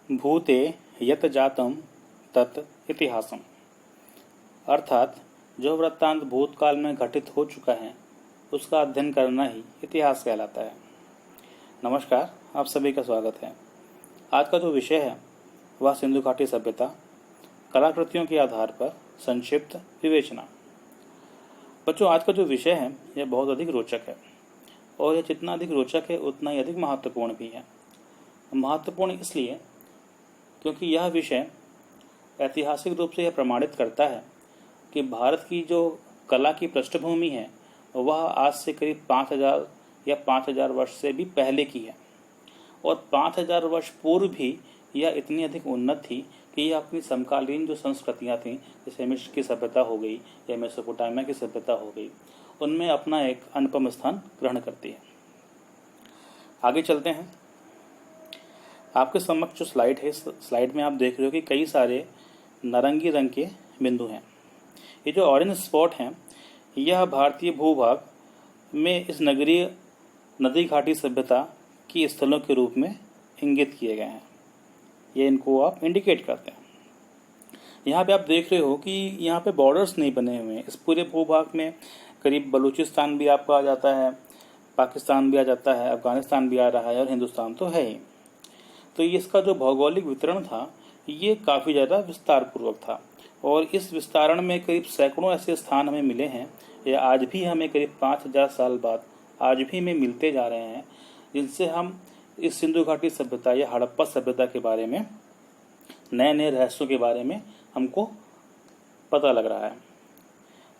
भूते यत जातम तत् इतिहासम, अर्थात जो वृत्तांत भूतकाल में घटित हो चुका है उसका अध्ययन करना ही इतिहास कहलाता है। नमस्कार, आप सभी का स्वागत है। आज का जो विषय है वह सिंधु घाटी सभ्यता, कलाकृतियों के आधार पर संक्षिप्त विवेचना। बच्चों, आज का जो विषय है यह बहुत अधिक रोचक है और यह जितना अधिक रोचक है उतना ही अधिक महत्वपूर्ण भी है। महत्वपूर्ण इसलिए क्योंकि यह विषय ऐतिहासिक रूप से यह प्रमाणित करता है कि भारत की जो कला की पृष्ठभूमि है वह आज से करीब 5000 या 5000 वर्ष से भी पहले की है और 5000 वर्ष पूर्व भी यह इतनी अधिक उन्नत थी कि यह अपनी समकालीन जो संस्कृतियाँ थीं, जैसे मिस्र की सभ्यता हो गई या मेसोपोटामिया की सभ्यता हो गई, उनमें अपना एक अनुपम स्थान ग्रहण करती है। आगे चलते हैं। आपके समक्ष जो स्लाइड है, स्लाइड में आप देख रहे हो कि कई सारे नारंगी रंग के बिंदु हैं। ये जो ऑरेंज स्पॉट हैं यह भारतीय भूभाग में इस नगरीय नदी घाटी सभ्यता की स्थलों के रूप में इंगित किए गए हैं। ये इनको आप इंडिकेट करते हैं। यहाँ पे आप देख रहे हो कि यहाँ पे बॉर्डर्स नहीं बने हुए हैं। इस पूरे भूभाग में करीब बलूचिस्तान भी आपका आ जाता है, पाकिस्तान भी आ जाता है, अफगानिस्तान भी आ रहा है और हिंदुस्तान तो है ही। तो इसका जो भौगोलिक वितरण था ये काफ़ी ज़्यादा विस्तार पूर्वक था और इस विस्तारण में करीब सैकड़ों ऐसे स्थान हमें मिले हैं या आज भी हमें करीब 5000 साल बाद आज भी हमें मिलते जा रहे हैं, जिनसे हम इस सिंधु घाटी सभ्यता या हड़प्पा सभ्यता के बारे में, नए नए रहस्यों के बारे में हमको पता लग रहा है।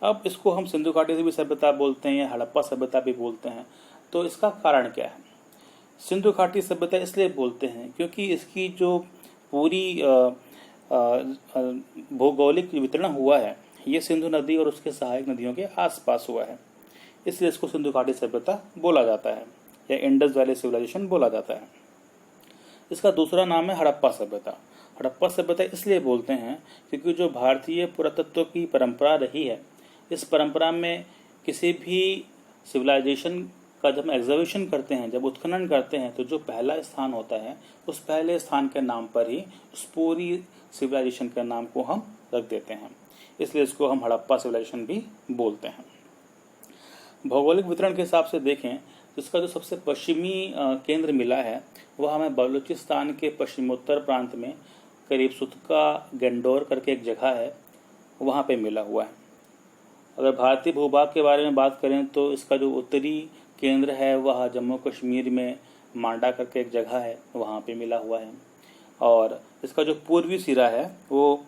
अब इसको हम सिंधु घाटी से भी सभ्यता बोलते हैं या हड़प्पा सभ्यता भी बोलते हैं, तो इसका कारण क्या है? सिंधु घाटी सभ्यता इसलिए बोलते हैं क्योंकि इसकी जो पूरी भौगोलिक वितरण हुआ है ये सिंधु नदी और उसके सहायक नदियों के आसपास हुआ है, इसलिए इसको सिंधु घाटी सभ्यता बोला जाता है या इंडस वैली सिविलाइजेशन बोला जाता है। इसका दूसरा नाम है हड़प्पा सभ्यता। हड़प्पा सभ्यता इसलिए बोलते हैं क्योंकि जो भारतीय पुरातत्व की परंपरा रही है, इस परंपरा में किसी भी सिविलाइजेशन का जब हम एग्जीबिशन करते हैं, जब उत्खनन करते हैं, तो जो पहला स्थान होता है उस पहले स्थान के नाम पर ही उस पूरी सिविलाइजेशन के नाम को हम रख देते हैं, इसलिए इसको हम हड़प्पा सिविलाइजेशन भी बोलते हैं। भौगोलिक वितरण के हिसाब से देखें तो इसका जो सबसे पश्चिमी केंद्र मिला है वह हमें बलूचिस्तान के पश्चिमोत्तर प्रांत में करीब सुतका गेंडोर करके एक जगह है, वहाँ पे मिला हुआ है। अगर भारतीय भूभाग के बारे में बात करें तो इसका जो उत्तरी केंद्र है वह जम्मू कश्मीर में मांडा करके एक जगह है, वहाँ पे मिला हुआ है। और इसका जो पूर्वी सिरा है वो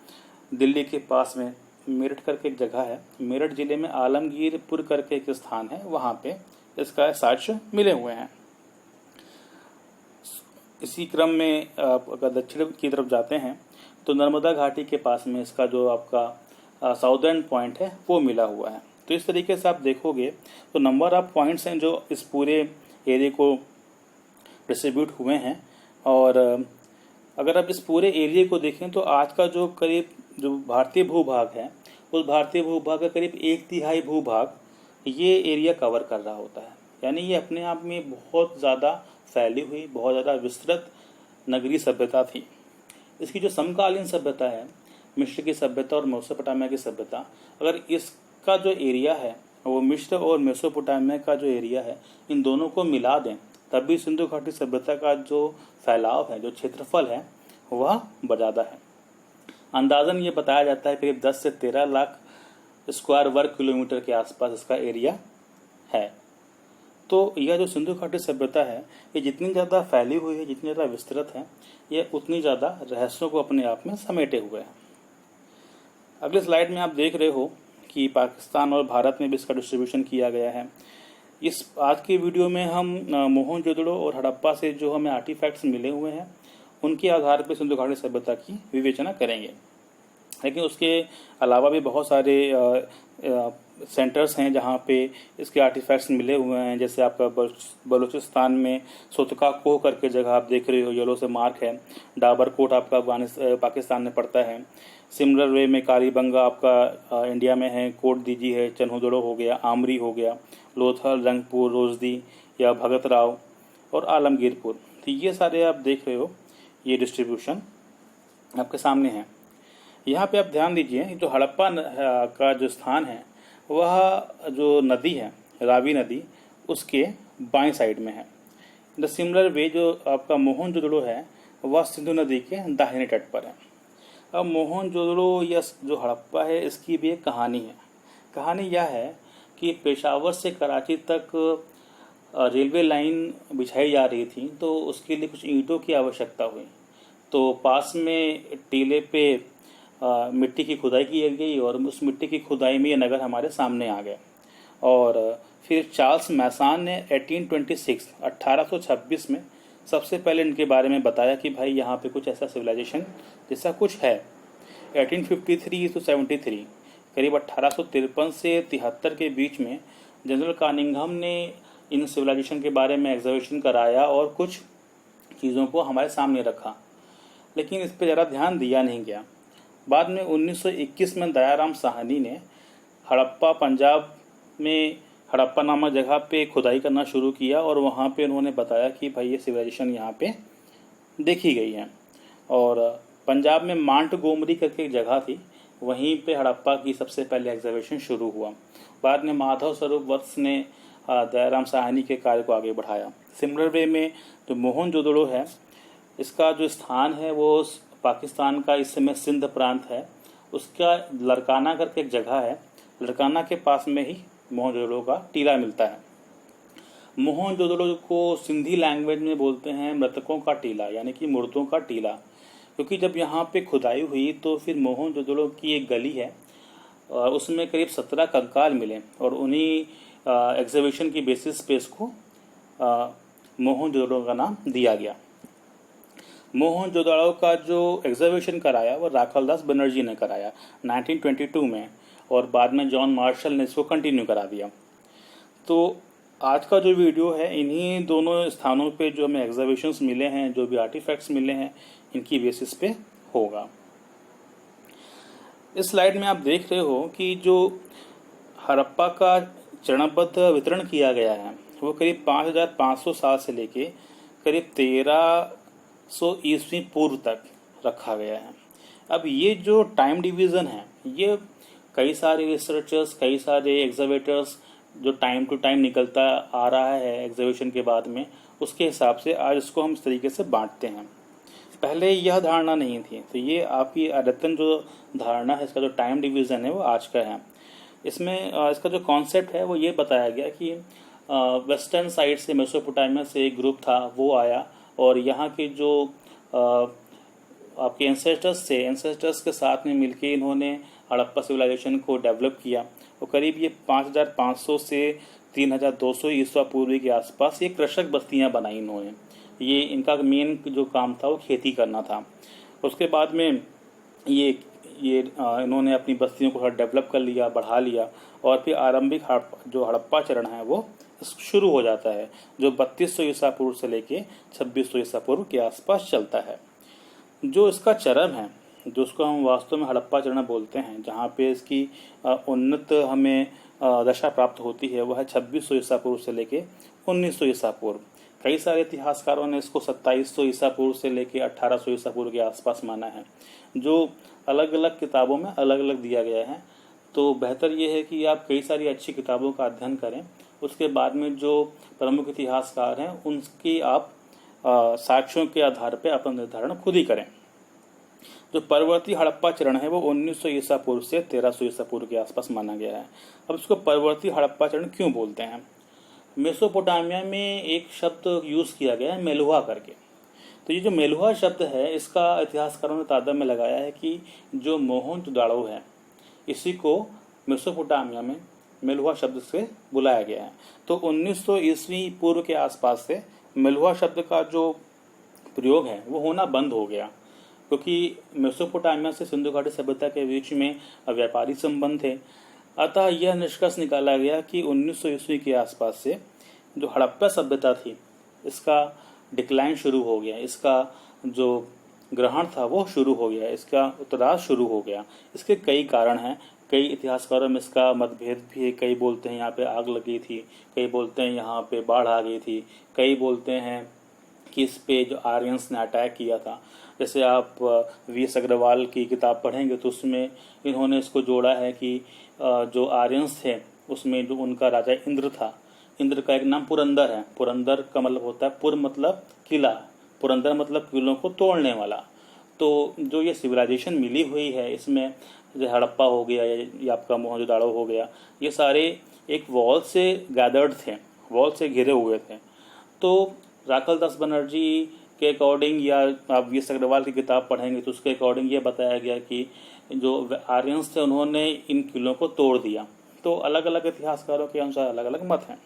दिल्ली के पास में मेरठ करके एक जगह है, मेरठ जिले में आलमगीरपुर करके एक स्थान है, वहाँ पे इसका साक्ष्य मिले हुए हैं। इसी क्रम में आप अगर दक्षिण की तरफ जाते हैं तो नर्मदा घाटी के पास में इसका जो आपका साउदर्न पॉइंट है वो मिला हुआ है। तो इस तरीके से आप देखोगे तो नंबर ऑफ पॉइंट्स हैं जो इस पूरे एरिया को डिस्ट्रीब्यूट हुए हैं। और अगर आप इस पूरे एरिया को देखें तो आज का जो करीब जो भारतीय भूभाग है उस भारतीय भूभाग का करीब 1/3 भूभाग ये एरिया कवर कर रहा होता है। यानी ये अपने आप में बहुत ज़्यादा फैली हुई, बहुत ज़्यादा विस्तृत नगरीय सभ्यता थी। इसकी जो समकालीन सभ्यता है, मिस्र की सभ्यता और मेसोपोटामिया की सभ्यता, अगर इसका जो एरिया है वो मिस्र और मेसोपोटामिया का जो एरिया है इन दोनों को मिला दें तभी सिंधु घाटी सभ्यता का जो फैलाव है, जो क्षेत्रफल है वह ज़्यादा है। अंदाजन ये बताया जाता है करीब 10 से 13 लाख स्क्वायर वर्ग किलोमीटर के आसपास इसका एरिया है। तो यह जो सिंधु घाटी सभ्यता है ये जितनी ज़्यादा फैली हुई है, जितनी ज़्यादा विस्तृत है, ये उतनी ज़्यादा रहस्यों को अपने आप में समेटे हुए है। अगले स्लाइड में आप देख रहे हो कि पाकिस्तान और भारत में भी इसका डिस्ट्रीब्यूशन किया गया है। इस आज की वीडियो में हम मोहनजोदड़ो और हड़प्पा से जो हमें आर्टिफैक्ट्स मिले हुए हैं उनके आधार पर सिंधु घाटी सभ्यता की विवेचना करेंगे। लेकिन उसके अलावा भी बहुत सारे सेंटर्स हैं जहाँ पे इसके आर्टिफैक्ट्स मिले हुए हैं। जैसे आपका बलूचिस्तान में सुतका कोह करके जगह आप देख रहे हो, येलो से मार्क है। डाबर कोट आपका पाकिस्तान में पड़ता है। सिमलर वे में कालीबंगा आपका इंडिया में है। कोट दीजी है, चन्हुदड़ो हो गया, आमरी हो गया, लोथल, रंगपुर, रोजदी या भगत राव और आलमगीरपुर। तो ये सारे आप देख रहे हो ये डिस्ट्रीब्यूशन आपके सामने है। यहाँ पे आप ध्यान दीजिए, जो हड़प्पा का जो स्थान है वह जो नदी है रावी नदी उसके बाएं साइड में है। द सिमिलर वे जो आपका मोहनजोदड़ो है वह सिंधु नदी के दाहिने तट पर है। अब मोहनजोदड़ो या जो हड़प्पा है इसकी भी एक कहानी है। कहानी यह है कि पेशावर से कराची तक रेलवे लाइन बिछाई जा रही थी, तो उसके लिए कुछ ईंटों की आवश्यकता हुई। तो पास में टीले पे मिट्टी की खुदाई की गई और उस मिट्टी की खुदाई में ये नगर हमारे सामने आ गया। और फिर चार्ल्स मैसान ने 1826 में सबसे पहले इनके बारे में बताया कि भाई यहाँ पे कुछ ऐसा सिविलाइजेशन जैसा कुछ है। 1853 to 73 करीब 1853 से 73 के बीच में जनरल कानिंघम ने इन सिविलाइजेशन के बारे में एग्जीबिशन कराया और कुछ चीज़ों को हमारे सामने रखा, लेकिन इस पर ज़्यादा ध्यान दिया नहीं गया। बाद में 1921 में दयाराम साहनी ने हड़प्पा पंजाब में हड़प्पा नामक जगह पे खुदाई करना शुरू किया और वहाँ पे उन्होंने बताया कि भाई ये सिविलाइजेशन यहाँ पे देखी गई है। और पंजाब में मांट गोमरी करके एक जगह थी, वहीं पे हड़प्पा की सबसे पहले एग्जीबिशन शुरू हुआ। बाद में माधव स्वरूप वत्स ने दयाराम साहनी के कार्य को आगे बढ़ाया। सिमिलर वे में जो मोहनजोदड़ो है इसका जो स्थान है वो पाकिस्तान का इस समय सिंध प्रांत है, उसका लड़काना करके एक जगह है, लड़काना के पास में ही मोहनजोदड़ो का टीला मिलता है। मोहनजोदड़ो को सिंधी लैंग्वेज में बोलते हैं मृतकों का टीला, यानी कि मुर्दों का टीला, क्योंकि जब यहाँ पे खुदाई हुई तो फिर मोहनजोदड़ो की एक गली है और उसमें करीब 17 कंकाल मिले और उन्हीं एग्जीबिशन की बेसिस पे इसको मोहनजोदड़ो का नाम दिया गया। मोहनजोदड़ो का जो एग्जीबिशन कराया वो राखालदास बनर्जी ने कराया 1922 में, और बाद में जॉन मार्शल ने इसको कंटिन्यू करा दिया। तो आज का जो वीडियो है इन्हीं दोनों स्थानों पे जो हमें एग्जीबिशंस मिले हैं, जो भी आर्टिफैक्ट्स मिले हैं, इनकी बेसिस पे होगा। इस स्लाइड में आप देख रहे हो कि जो हड़प्पा का चरणबद्ध वितरण किया गया है वो करीब 5500 साल से लेके करीब 1300 ईस्वी पूर्व तक रखा गया है। अब ये जो टाइम डिवीज़न है ये कई सारे रिसर्चर्स, कई सारे एग्जीबिटर्स जो टाइम टू टाइम निकलता आ रहा है एग्जीबिशन के बाद में, उसके हिसाब से आज इसको हम इस तरीके से बांटते हैं। पहले यह धारणा नहीं थी, तो ये आपकी अद्यतन जो धारणा है, इसका जो टाइम डिवीज़न है वो आज का है। इसमें इसका जो कॉन्सेप्ट है वो ये बताया गया कि वेस्टर्न साइड से मेसोपोटामिया से एक ग्रुप था वो आया और यहाँ के जो आपके एंसेस्टर्स के साथ में मिलके इन्होंने हड़प्पा सिविलाइजेशन को डेवलप किया और करीब ये 5500 से 3200 ईस्वी पूर्व के आसपास ये कृषक बस्तियां बनाई इन्होंने। ये इनका मेन जो काम था वो खेती करना था। उसके बाद में ये इन्होंने अपनी बस्तियों को डेवलप कर लिया, बढ़ा लिया और फिर आरंभिक जो हड़प्पा चरण है वो शुरू हो जाता है, जो 3200 ईसा पूर्व से लेके 2600 ईसा पूर्व के आसपास चलता है। जो इसका चरम है, जो उसको हम वास्तव में हड़प्पा चरण बोलते हैं, जहाँ पे इसकी उन्नत हमें दशा प्राप्त होती है, वह है 2600 ईसा पूर्व से लेके 1900 ईसा पूर्व। कई सारे इतिहासकारों ने इसको 2700 ईसा पूर्व से लेके 1800 ईसा पूर्व के आसपास माना है, जो अलग अलग किताबों में अलग अलग दिया गया है। तो बेहतर ये है कि आप कई सारी अच्छी किताबों का अध्ययन करें, उसके बाद में जो प्रमुख इतिहासकार हैं उनकी आप साक्ष्यों के आधार पर अपना निर्धारण खुद ही करें। जो परवर्ती हड़प्पा चरण है वो 1900 ईसा पूर्व से 1300 ईसा पूर्व के आसपास माना गया है। अब इसको परवर्ती हड़प्पा चरण क्यों बोलते हैं? मेसोपोटामिया में एक शब्द यूज़ किया गया है मेलुहा करके। तो ये जो मेलुहा शब्द है इसका इतिहासकारों ने तादाद में लगाया है कि जो मोहनजोदड़ो है इसी को मेसोपोटामिया में मेलुहा शब्द से बुलाया गया है। तो 1900 ईस्वी पूर्व के आसपास से मेलुहा शब्द का जो प्रयोग है वो होना बंद हो गया, क्योंकि मेसोपोटामिया से सिंधु घाटी सभ्यता के बीच में व्यापारी संबंध थे। अतः यह निष्कर्ष निकाला गया कि 1900 ईस्वी के आसपास से जो हड़प्पा सभ्यता थी इसका डिक्लाइन शुरू हो गया, इसका जो ग्रहण था वो शुरू हो गया, इसका उतराव शुरू हो गया। इसके कई कारण हैं, कई इतिहासकारों में इसका मतभेद भी है। कई बोलते हैं यहाँ पे आग लगी थी, कई बोलते हैं यहाँ पे बाढ़ आ गई थी, कई बोलते हैं कि इस पे जो आर्यंस ने अटैक किया था। जैसे आप वी.एस. अग्रवाल की किताब पढ़ेंगे तो उसमें इन्होंने इसको जोड़ा है कि जो आर्यंस थे उसमें जो उनका राजा इंद्र था, इंद्र का एक नाम पुरंदर है। पुरंदर का मतलब होता है, पुर मतलब किला, पुरंदर मतलब किलों को तोड़ने वाला। तो जो ये सिविलाइजेशन मिली हुई है इसमें जो हड़प्पा हो गया या आपका मोहनजोदाड़ो हो गया, ये सारे एक वॉल से गैदर्ड थे, वॉल से घिरे हुए थे। तो राखल दास बनर्जी के अकॉर्डिंग या आप वी.एस. अग्रवाल की किताब पढ़ेंगे तो उसके अकॉर्डिंग ये बताया गया कि जो आर्यंस थे उन्होंने इन किलों को तोड़ दिया। तो अलग अलग इतिहासकारों के अनुसार अलग अलग मत हैं।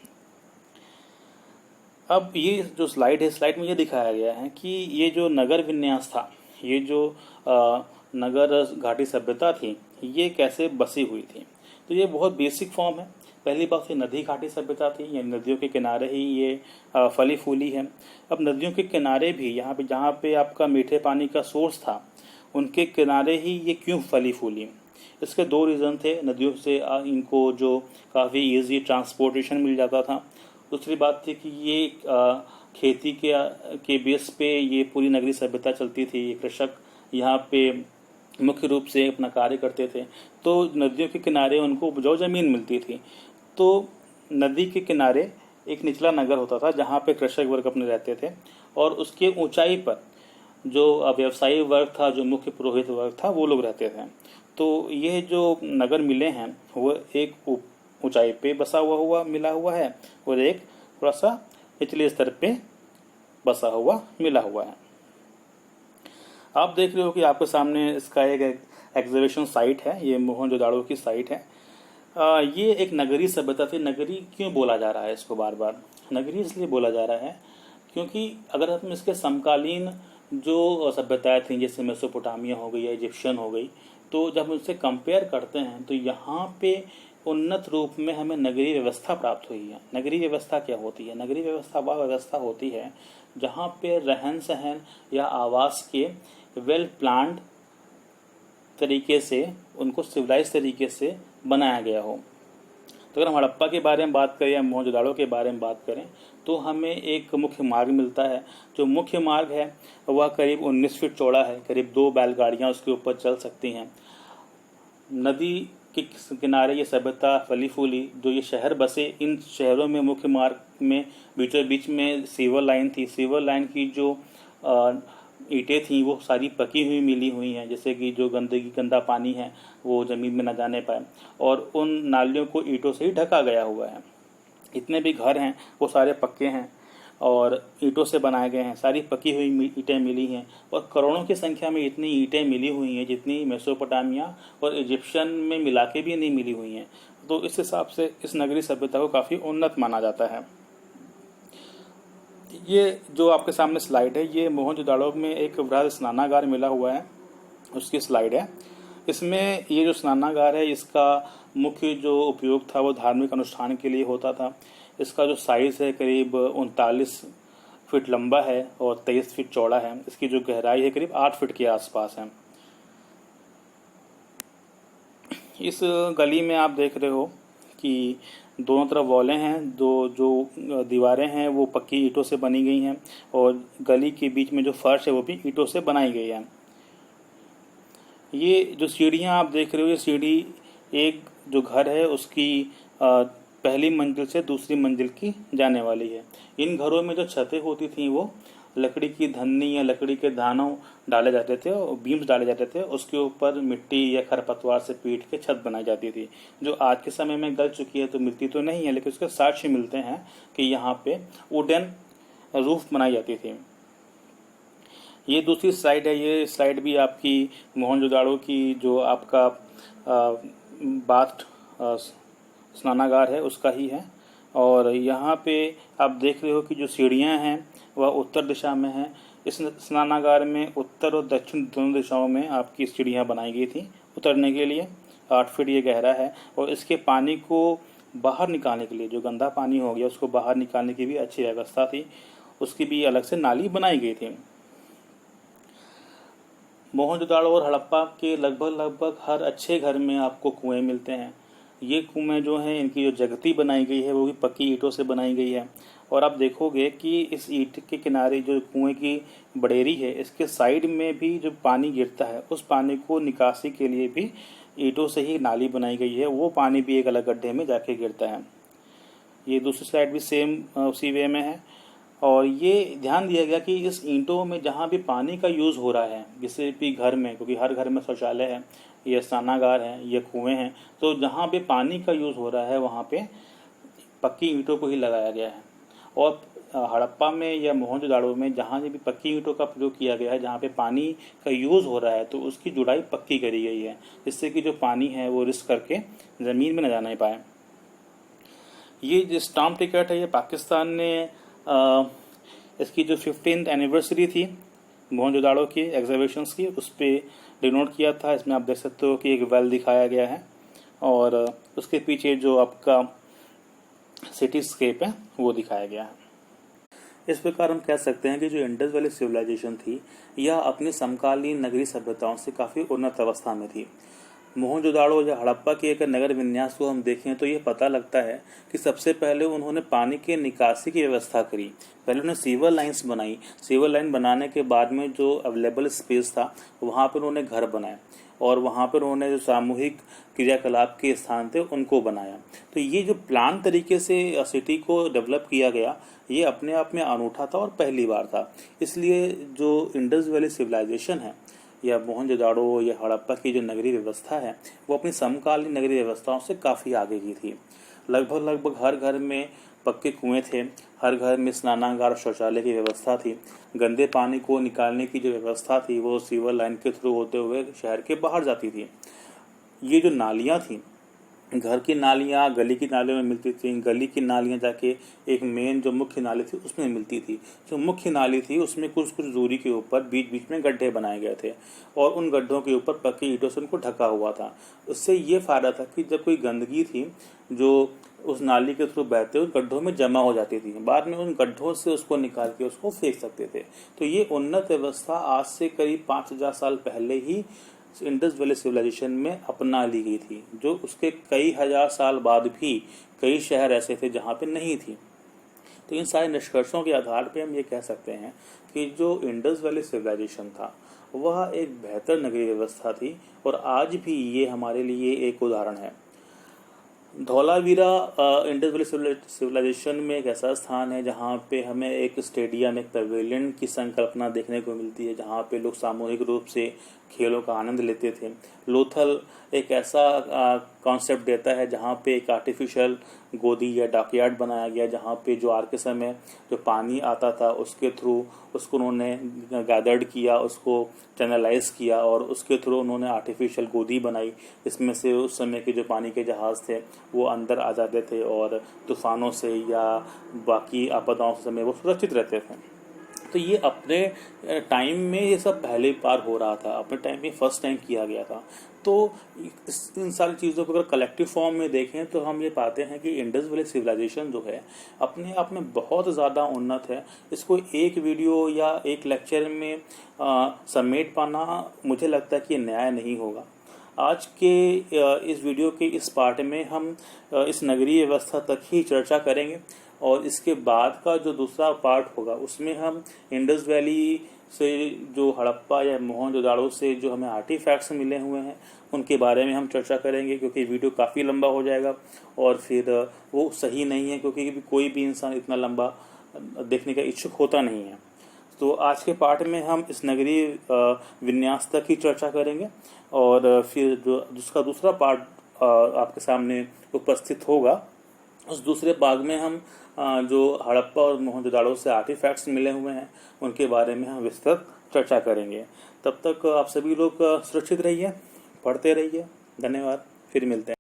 अब ये जो स्लाइड है, स्लाइड में ये दिखाया गया है कि ये जो नगर विन्यास था, ये जो नगर घाटी सभ्यता थी, ये कैसे बसी हुई थी। तो ये बहुत बेसिक फॉर्म है। पहली बात ये नदी घाटी सभ्यता थी, ये नदियों के किनारे ही ये फली फूली है। अब नदियों के किनारे भी यहाँ पे जहाँ पे आपका मीठे पानी का सोर्स था, उनके किनारे ही ये क्यों फली फूली। इसके दो रीज़न थे। नदियों से इनको जो काफ़ी इजी ट्रांसपोर्टेशन मिल जाता था। दूसरी बात थी कि ये खेती के बेस पे ये पूरी नगरी सभ्यता चलती थी। ये कृषक यहाँ पे मुख्य रूप से अपना कार्य करते थे, तो नदियों के किनारे उनको उपजाऊ जमीन मिलती थी। तो नदी के किनारे एक निचला नगर होता था जहाँ पे कृषक वर्ग अपने रहते थे, और उसके ऊंचाई पर जो व्यवसायी वर्ग था, जो मुख्य पुरोहित वर्ग था, वो लोग रहते थे। तो ये जो नगर मिले हैं वो एक ऊंचाई पे बसा हुआ मिला हुआ है, और एक थोड़ा सा निचले स्तर पे बसा हुआ मिला हुआ है। आप देख रहे हो कि आपके सामने इसका एक एग्जीबिशन साइट है, ये मोहनजोदाड़ो की साइट है। ये एक नगरी सभ्यता थी। नगरी क्यों बोला जा रहा है इसको बार बार? नगरी इसलिए बोला जा रहा है क्योंकि अगर हम इसके समकालीन जो सभ्यताएं थी, जैसे मेसोपोटामिया हो गई या इजिप्शियन हो गई, तो जब हम उससे कंपेयर करते हैं तो यहाँ पे उन्नत रूप में हमें नगरीय व्यवस्था प्राप्त हुई है। नगरीय व्यवस्था क्या होती है? नगरीय व्यवस्था वह व्यवस्था होती है जहाँ पे रहन सहन या आवास के वेल प्लान्ड तरीके से, उनको सिविलाइज तरीके से बनाया गया हो। तो अगर हम हड़प्पा के बारे में बात करें या मोहनजोदाड़ो के बारे में बात करें तो हमें एक मुख्य मार्ग मिलता है। जो मुख्य मार्ग है वह करीब 19 फीट चौड़ा है, करीब 2 बैलगाड़ियाँ उसके ऊपर चल सकती हैं। नदी के किनारे ये सभ्यता फली फूली। जो ये शहर बसे, इन शहरों में मुख्य मार्ग में बीचों बीच में सीवर लाइन थी। सीवर लाइन की जो ईंटें थी वो सारी पकी हुई मिली हुई हैं, जैसे कि जो गंदा पानी है वो ज़मीन में न जाने पाए, और उन नालियों को ईंटों से ही ढका गया हुआ है। इतने भी घर हैं वो सारे पक्के हैं और ईंटों से बनाए गए हैं। सारी पकी हुई ईंटें मिली हैं, और करोड़ों की संख्या में इतनी ईंटें मिली हुई हैं जितनी मेसोपोटामिया और इजिप्शियन में मिला के भी नहीं मिली हुई हैं। तो इस हिसाब से इस नगरी सभ्यता को काफ़ी उन्नत माना जाता है। ये जो आपके सामने स्लाइड है, ये मोहनजोदाड़ो में एक बृहद स्नानागार मिला हुआ है, उसकी स्लाइड है। इसमें ये जो स्नानागार है, इसका मुख्य जो उपयोग था वो धार्मिक अनुष्ठान के लिए होता था। इसका जो साइज़ है करीब 39 फीट लंबा है और 23 फीट चौड़ा है। इसकी जो गहराई है करीब 8 फीट के आसपास है। इस गली में आप देख रहे हो कि दोनों तरफ वॉलें हैं, जो दीवारें हैं वो पक्की ईंटों से बनी गई हैं, और गली के बीच में जो फर्श है वो भी ईंटों से बनाई गई है। ये जो सीढ़ियाँ आप देख रहे हो, ये सीढ़ी एक जो घर है उसकी पहली मंजिल से दूसरी मंजिल की जाने वाली है। इन घरों में जो छतें होती थी वो लकड़ी की धन्नी या लकड़ी के दानों डाले जाते थे और बीम्स डाले जाते थे। उसके ऊपर मिट्टी या खरपतवार से पीट के छत बनाई जाती थी, जो आज के समय में गल चुकी है, तो मिलती तो नहीं है, लेकिन उसके साक्ष्य मिलते हैं कि यहाँ पे वुडन रूफ बनाई जाती थी। ये दूसरी स्लाइड है। ये स्लाइड भी आपकी मोहनजोदाड़ो की जो आपका बाथ स्नानागार है उसका ही है। और यहाँ पे आप देख रहे हो कि जो सीढ़ियाँ हैं वह उत्तर दिशा में हैं। इस स्नानागार में उत्तर और दक्षिण दोनों दिशाओं में आपकी सीढ़ियाँ बनाई गई थी उतरने के लिए। 8 फीट ये गहरा है, और इसके पानी को बाहर निकालने के लिए, जो गंदा पानी हो गया उसको बाहर निकालने की भी अच्छी व्यवस्था थी। उसकी भी अलग से नाली बनाई गई थी। मोहनजोदाड़ो और हड़प्पा के लगभग हर अच्छे घर में आपको कुएं मिलते हैं। ये कुएं जो हैं, इनकी जो जगती बनाई गई है वो भी पक्की ईंटों से बनाई गई है, और आप देखोगे कि इस ईंट के किनारे जो कुएं की बडेरी है, इसके साइड में भी जो पानी गिरता है, उस पानी को निकासी के लिए भी ईंटों से ही नाली बनाई गई है। वो पानी भी एक अलग गड्ढे में जाके गिरता है। ये दूसरी स्लाइड भी सेम उसी वे में है। और ये ध्यान दिया गया कि इस ईंटों में जहाँ भी पानी का यूज़ हो रहा है, किसी भी घर में, क्योंकि हर घर में शौचालय है या स्नानागार है या कुएं हैं, तो जहाँ भी पानी का यूज़ हो रहा है वहाँ पे पक्की ईंटों को ही लगाया गया है। और हड़प्पा में या मोहनजोदाड़ो में जहाँ भी पक्की ईंटों का प्रयोग किया गया है, जहाँ पे पानी का यूज़ हो रहा है, तो उसकी जुड़ाई पक्की करी गई है, जिससे कि जो पानी है वो रिस करके ज़मीन में न जाने पाए। ये जो स्टाम्प टिकट है, ये पाकिस्तान ने इसकी जो 15th एनिवर्सरी थी मोहनजोदाड़ो की एग्जीबिशंस की, उस पर डिनोट किया था। इसमें आप देख सकते हो कि एक वेल दिखाया गया है और उसके पीछे जो आपका सिटीस्केप है वो दिखाया गया है। इस प्रकार हम कह सकते हैं कि जो इंडस वैली सिविलाइजेशन थी, यह अपनी समकालीन नगरीय सभ्यताओं से काफ़ी उन्नत अवस्था में थी। मोहनजोदाड़ो या हड़प्पा के एक नगर विन्यास को हम देखें तो ये पता लगता है कि सबसे पहले उन्होंने पानी के निकासी की व्यवस्था करी। पहले उन्होंने सीवर लाइन्स बनाई। सीवर लाइन बनाने के बाद में जो अवेलेबल स्पेस था वहाँ पर उन्होंने घर बनाए और वहाँ पर उन्होंने जो सामूहिक क्रियाकलाप के स्थान थे उनको बनाया। तो ये जो प्लान तरीके से सिटी को डेवलप किया गया, ये अपने आप में अनूठा था और पहली बार था। इसलिए जो इंडस वैली सिविलाइजेशन है या मोहनजोदाड़ो या हड़प्पा की जो नगरीय व्यवस्था है, वो अपनी समकालीन नगरीय व्यवस्थाओं से काफ़ी आगे की थी। लगभग हर घर में पक्के कुएं थे, हर घर में स्नानागार और शौचालय की व्यवस्था थी। गंदे पानी को निकालने की जो व्यवस्था थी वो सीवर लाइन के थ्रू होते हुए शहर के बाहर जाती थी। ये जो नालियाँ थी, घर की नालियाँ गली की नालियों में मिलती थी, गली की नालियाँ जाके एक मेन जो मुख्य नाली थी उसमें मिलती थी। जो मुख्य नाली थी उसमें कुछ दूरी के ऊपर बीच बीच में गड्ढे बनाए गए थे और उन गड्ढों के ऊपर पक्की ईंटों से उनको ढका हुआ था। उससे ये फायदा था कि जब कोई गंदगी थी जो उस नाली के थ्रू बहते हुए गड्ढों में जमा हो जाती थी, बाद में उन गड्ढों से उसको निकाल के उसको फेंक सकते थे। तो ये उन्नत व्यवस्था आज से करीब 5000 साल पहले ही इंडस वैली सिविलाइजेशन में अपना ली गई थी, जो उसके कई हजार साल बाद भी कई शहर ऐसे थे जहाँ पे नहीं थी। तो इन सारे निष्कर्षों के आधार पे हम ये कह सकते हैं कि जो इंडस वैली सिविलाइजेशन था वह एक बेहतर नगरीय व्यवस्था थी और आज भी ये हमारे लिए एक उदाहरण है। धौलावीरा इंडस वैली सिविलाइजेशन में एक ऐसा स्थान है जहाँ पे हमें एक स्टेडियम, एक पवेलियन की संकल्पना देखने को मिलती है, जहाँ पे लोग सामूहिक रूप से खेलों का आनंद लेते थे। लोथल एक ऐसा कॉन्सेप्ट देता है जहाँ पे एक आर्टिफिशियल गोदी या डॉकयार्ड बनाया गया, जहाँ पे जो आर के समय जो पानी आता था उसके थ्रू उसको उन्होंने गैदर्ड किया, उसको चैनलाइज किया और उसके थ्रू उन्होंने आर्टिफिशियल गोदी बनाई। इसमें से उस समय के जो पानी के जहाज़ थे वो अंदर आ जाते थे और तूफानों से या बाकी आपदाओं से समय वो सुरक्षित रहते थे। तो ये अपने टाइम में ये सब पहले बार हो रहा था, अपने टाइम में फर्स्ट टाइम किया गया था। तो इन सारी चीज़ों को अगर कलेक्टिव फॉर्म में देखें तो हम ये पाते हैं कि इंडस वैली सिविलाइजेशन जो है अपने आप में बहुत ज़्यादा उन्नत है। इसको एक वीडियो या एक लेक्चर में समेट पाना मुझे लगता है कि न्याय नहीं होगा। आज के इस वीडियो के इस पार्ट में हम इस नगरीय व्यवस्था तक ही चर्चा करेंगे और इसके बाद का जो दूसरा पार्ट होगा उसमें हम इंडस वैली से जो हड़प्पा या मोहनजोदाड़ो से जो हमें आर्टिफैक्ट्स मिले हुए हैं उनके बारे में हम चर्चा करेंगे, क्योंकि वीडियो काफ़ी लंबा हो जाएगा और फिर वो सही नहीं है, क्योंकि कोई भी इंसान इतना लंबा देखने का इच्छुक होता नहीं है। तो आज के पार्ट में हम इस नगरीय विन्यास तक ही चर्चा करेंगे और फिर जो जिसका दूसरा पार्ट आपके सामने उपस्थित होगा, उस दूसरे भाग में हम जो हड़प्पा और मोहनजोदाड़ो से आर्टिफैक्ट्स मिले हुए हैं उनके बारे में हम विस्तृत चर्चा करेंगे। तब तक आप सभी लोग सुरक्षित रहिए, पढ़ते रहिए। धन्यवाद, फिर मिलते हैं।